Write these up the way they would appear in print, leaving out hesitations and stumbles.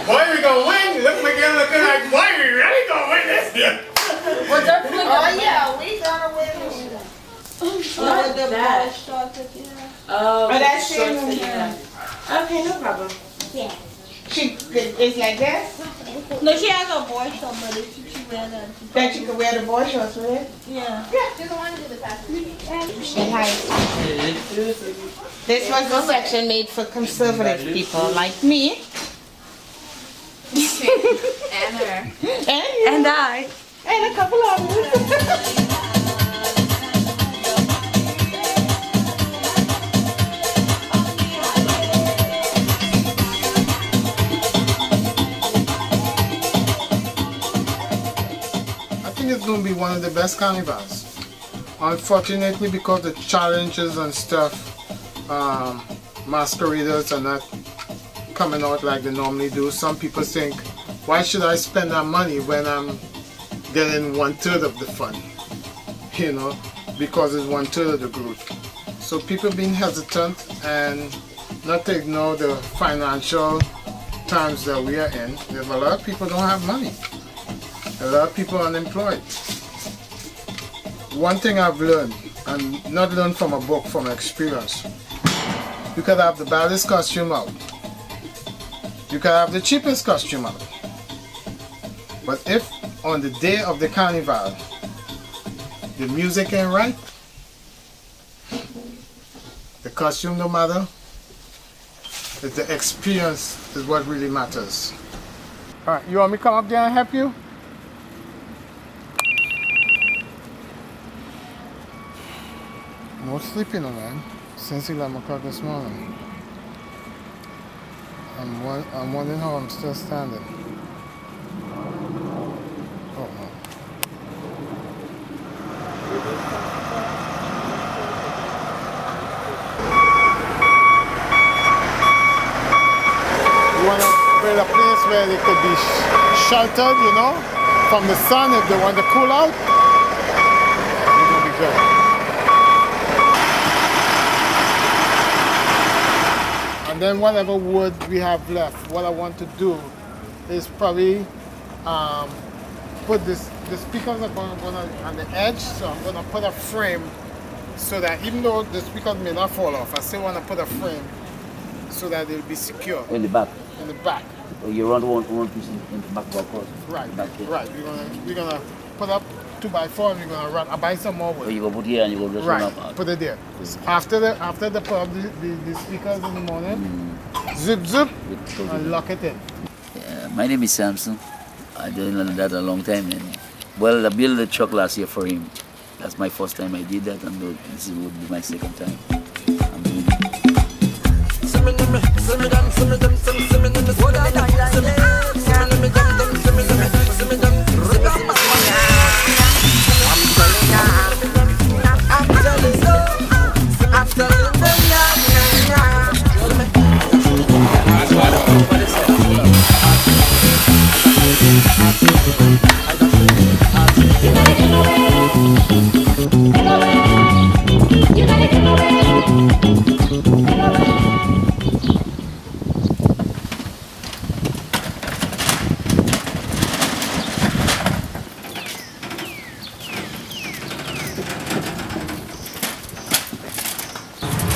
Boy, we gonna win. Look, McGill looking like, boy, we really gonna win this year. Oh yeah, we gonna win this year. Oh, the that. Oh, that's it. Okay, no problem. Yeah. It's like that? No, she has a boy short, but she wear that. That you can wear the boy shorts with it? Yeah. Yeah. She's the one to do the fashion. This was the section made for conservative people like me. And her. And I. And a couple others. It's going to be one of the best carnivals. Unfortunately, because the challenges and stuff, masqueraders are not coming out like they normally do. Some people think, why should I spend that money when I'm getting 1/3 of the fun? You know, because it's 1/3 of the group. So people being hesitant and not to ignore the financial times that we are in. There's a lot of people don't have money. A lot of people are unemployed. One thing I've learned, and not learned from a book, from experience, you could have the baddest costume out. You could have the cheapest costume out. But if on the day of the carnival, the music ain't right, the costume don't matter, it's the experience is what really matters. Alright, you want me to come up there and help you? No sleeping, man, since 11 o'clock this morning. I'm wondering how I'm still standing. Oh no. You want to build a place where they could be sheltered, you know, from the sun if they want to cool out. It's going to be good. And then whatever wood we have left, what I want to do is probably put the speakers are going on the edge, so I'm going to put a frame so that even though the speakers may not fall off, I still want to put a frame so that they'll be secure. In the back? In the back. So you run one piece in the back of course? Right, right. We're gonna put up 2x4 and we're going to run. I'll buy some more wood. So you go put here and you go just right, run up? Put it there. After the put up the speakers in the morning, zip, and lock it in. Yeah, my name is Samson. I've done that a long time. And, well, I built a truck last year for him. That's my first time I did that, and this would be my second time. I'm doing it.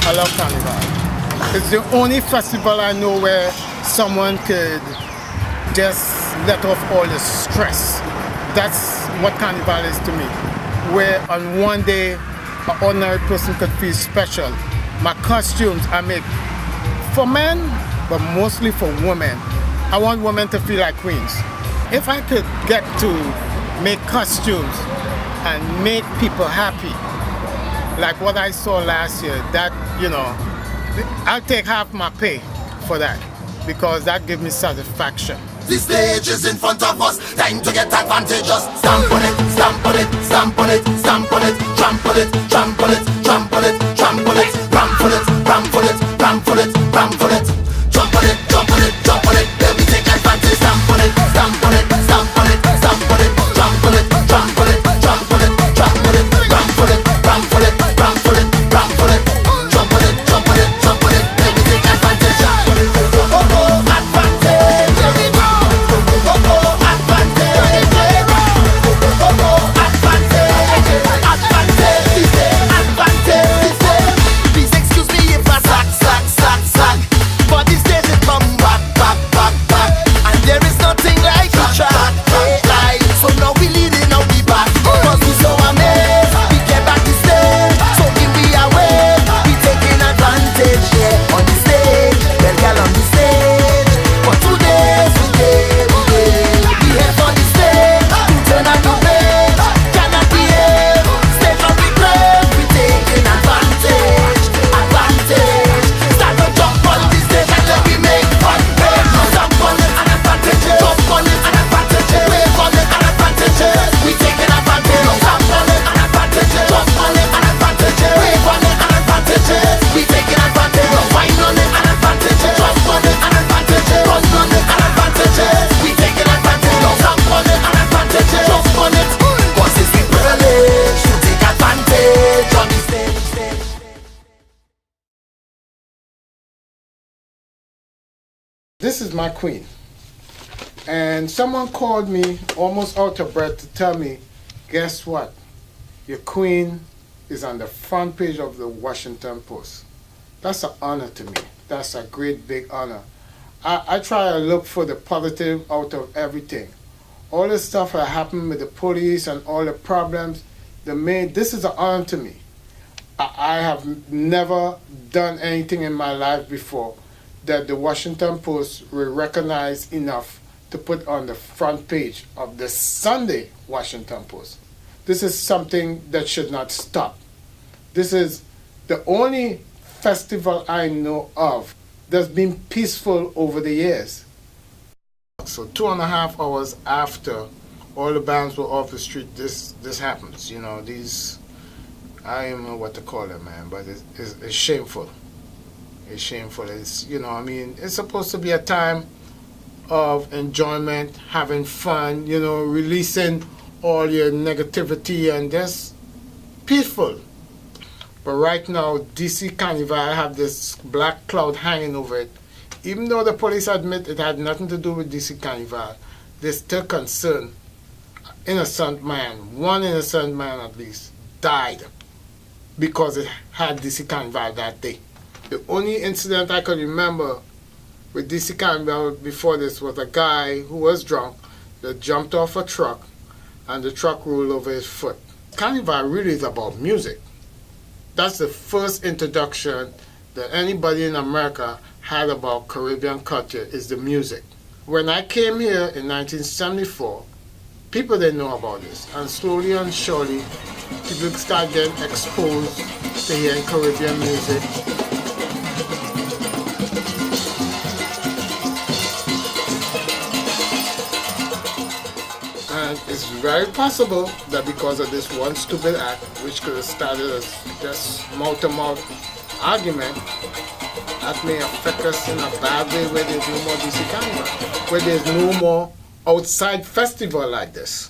I love Carnival. It's the only festival I know where someone could just let off all the stress. That's what Carnival is to me. Where on one day, an ordinary person could feel special. My costumes I make for men, but mostly for women. I want women to feel like queens. If I could get to make costumes and make people happy, like what I saw last year, that, you know, I'll take half my pay for that because that gives me satisfaction. The stage is in front of us, time to get advantageous. Stamp on it, stamp on it, stamp on it, stamp on it, trample it, trample it, trample it, trample it, rample it, rample it, rample it, rample it, jump on it, jump on it, jump on it, let me take advantage. Stamp on it, stamp on it, stamp on it, stamp on it, trample it, trample it, trample it, trample it, rample it, rample it, rample it, rample it, jump on it, jump on it, jump on it, let me take advantage. Oh, advantage. This is my queen. And someone called me almost out of breath to tell me, guess what? Your queen is on the front page of the Washington Post. That's an honor to me. That's a great big honor. I try to look for the positive out of everything. All the stuff that happened with the police and all the problems, this is an honor to me. I have never done anything in my life before that the Washington Post will recognize enough to put on the front page of the Sunday Washington Post. This is something that should not stop. This is the only festival I know of that's been peaceful over the years. So 2.5 hours after all the bands were off the street, this happens. You know, I don't know what to call it, man, but it's shameful. It's shameful. It's, you know, I mean, it's supposed to be a time of enjoyment, having fun, you know, releasing all your negativity and just peaceful. But right now, DC Carnival have this black cloud hanging over it. Even though the police admit it had nothing to do with DC Carnival, they're still concerned. Innocent man, one innocent man at least, died because it had DC Carnival that day. The only incident I can remember with DC Carnival before this was a guy who was drunk that jumped off a truck and the truck rolled over his foot. Carnival really is about music. That's the first introduction that anybody in America had about Caribbean culture, is the music. When I came here in 1974, people didn't know about this, and slowly and surely people started getting exposed to hearing Caribbean music. And it's very possible that because of this one stupid act, which could have started as just mouth-to-mouth argument, that may affect us in a bad way where there's no more DC Carnival, where there's no more outside festival like this.